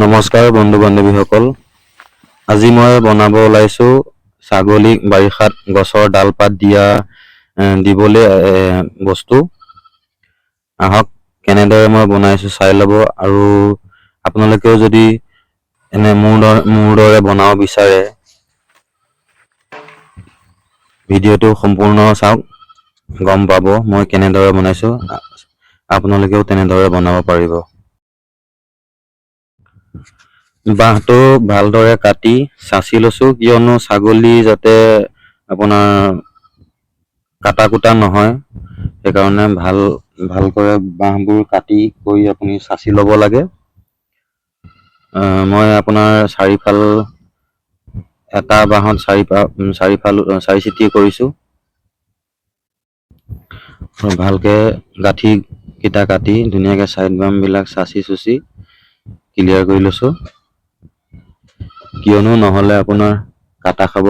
নমস্কাৰ বন্ধু বান্ধৱীসকল, আজি মই বনাব ওলাইছোঁ ছাগলীক বাৰিষাত গছৰ ডাল পাত দিবলৈ বস্তু। আহক কেনেদৰে মই বনাইছোঁ চাই ল'ব, আৰু আপোনালোকেও যদি এনে মোৰ দৰে বনাব বিচাৰে ভিডিঅ'টো সম্পূৰ্ণ চাওক, গম পাব মই কেনেদৰে বনাইছোঁ। আপোনালোকেও তেনেদৰে বনাব পাৰিব। বাঁহটো ভালদৰে কাটি চাঁচি লৈছোঁ, কিয়নো ছাগলী যাতে আপোনাৰ কাটা কুটা নহয়, সেইকাৰণে ভালকৈ বাঁহবোৰ কাটি কৰি আপুনি চাঁচি ল'ব লাগে। মই আপোনাৰ এটা বাঁহত চাৰি চিটি কৰিছোঁ। ভালকে গাঁঠিকেইটা কাটি ধুনীয়াকৈ চাইড বামবিলাক চাঁচি চুচি ক্লিয়াৰ কৰি লৈছোঁ, কিয়নো নহ'লে আপোনাৰ কাটা খাব।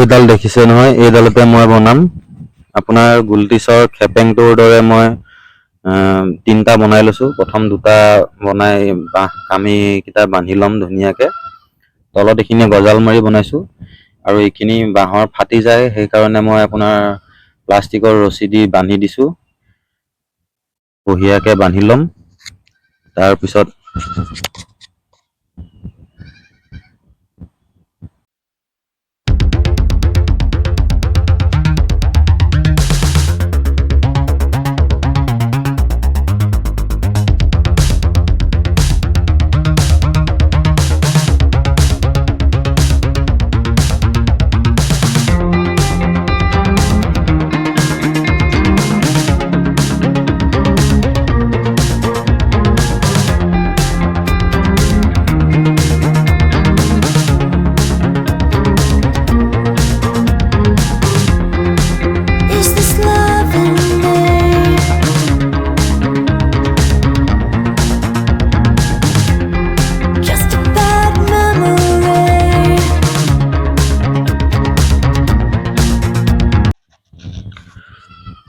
এইডাল দেখিছে নহয়, এইডালতে মই বনাম। আপোনাৰ গুলটিছৰ খেপেংটোৰ দৰে মই 3টা বনাই লৈছোঁ। প্ৰথম 2টা বনাই বাঁহ কামিকেইটা বান্ধি ল'ম ধুনীয়াকৈ। তলত এইখিনি গজাল মাৰি বনাইছোঁ, আৰু এইখিনি বাঁহৰ ফাটি যায়, সেইকাৰণে মই আপোনাৰ প্লাষ্টিকৰ ৰছী দি বান্ধি দিছোঁ। বঢ়িয়াকৈ বান্ধি ল'ম। তাৰপিছত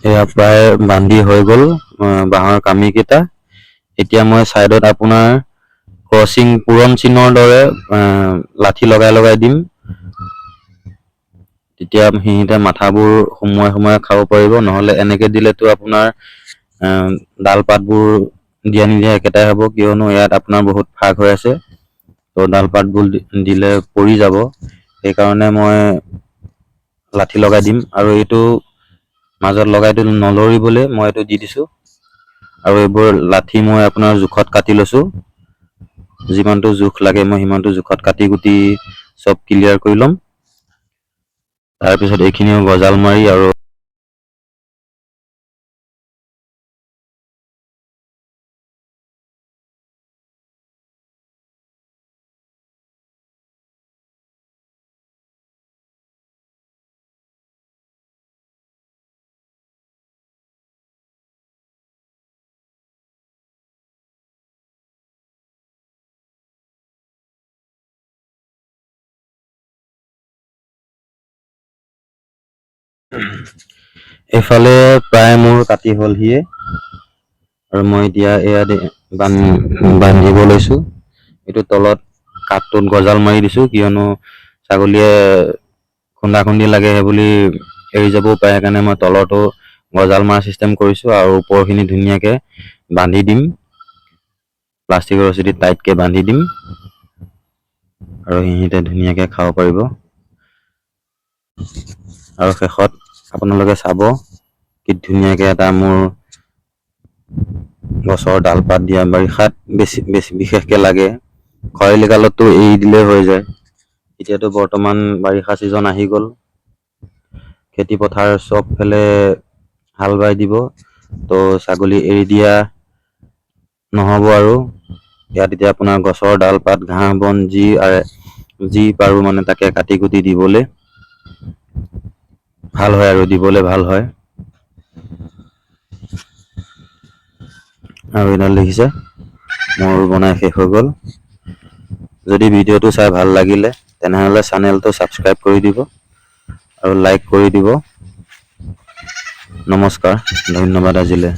এয়া প্ৰায় বান্ধি হৈ গ'ল বাঁহৰ কামিকেইটা। এতিয়া মই ছাইডত আপোনাৰ পূৰণ চিনৰ দৰে লাঠি লগাই দিম। তেতিয়া সিহঁতে মাথাবোৰ সোমোৱাই খাব পাৰিব, নহ'লে এনেকৈ দিলেতো আপোনাৰ ডাল পাতবোৰ দিয়া নিদিয়া একেটাই হ'ব, কিয়নো ইয়াত আপোনাৰ বহুত ফাঁক হৈ আছে, তো ডাল পাতবোৰ দিলে পৰি যাব। সেইকাৰণে মই লাঠি লগাই দিম, আৰু এইটো মাজত লগাইটো নলৰিবলৈ মই এইটো দি দিছোঁ। আৰু এইবোৰ লাঠি মই আপোনাৰ জোখত কাটি লৈছোঁ, যিমানটো জোখ লাগে মই সিমানটো জোখত কাটি কুটি চব ক্লিয়াৰ কৰি ল'ম। তাৰপিছত এইখিনিও গজাল মাৰি আৰু এইফালে প্ৰায় মোৰ কাটি হ'লহিয়ে, আৰু মই এতিয়া এয়া বান্ধিব লৈছোঁ। এইটো তলত কাঠটোত গজাল মাৰি দিছোঁ, কিয়নো ছাগলীয়ে খুন্দা লাগে সেইবুলি এৰি যাবও পাৰে, সেইকাৰণে মই তলতো গজাল মৰা চিষ্টেম কৰিছোঁ, আৰু ওপৰখিনি ধুনীয়াকৈ বান্ধি দিম, প্লাষ্টিকৰ ৰছী দি টাইটকৈ বান্ধি দিম, আৰু সিহঁতে ধুনীয়াকৈ খাব পাৰিব। আৰু শেষত আপোনালোকে চাব কি ধুনীয়াকৈ এটা মোৰ গছৰ ডাল পাত দিয়া বাৰিষাত বিশেষকৈ লাগে। খৰালি কালততো এৰি দিলেই হৈ যায়। এতিয়াতো বৰ্তমান বাৰিষা ছিজন আহি গ'ল, খেতি পথাৰ চবফালে হাল বাই দিব, তো ছাগলী এৰি দিয়া নহ'ব। আৰু ইয়াত এতিয়া আপোনাৰ গছৰ ডাল পাত ঘাঁহ বন যি পাৰোঁ মানে তাকে কাটি কুটি দিবলৈ ভাল হয়, আৰু দিবলৈ ভাল হয়। আৰু এডাল দেখিছে মোৰ বনাই শেষ হৈ গ'ল। যদি ভিডিঅ'টো চাই ভাল লাগিলে তেনেহ'লে চেনেলটো ছাবস্ক্ৰাইব কৰি দিব আৰু লাইক কৰি দিব। নমস্কাৰ, ধন্যবাদ আজিলৈ।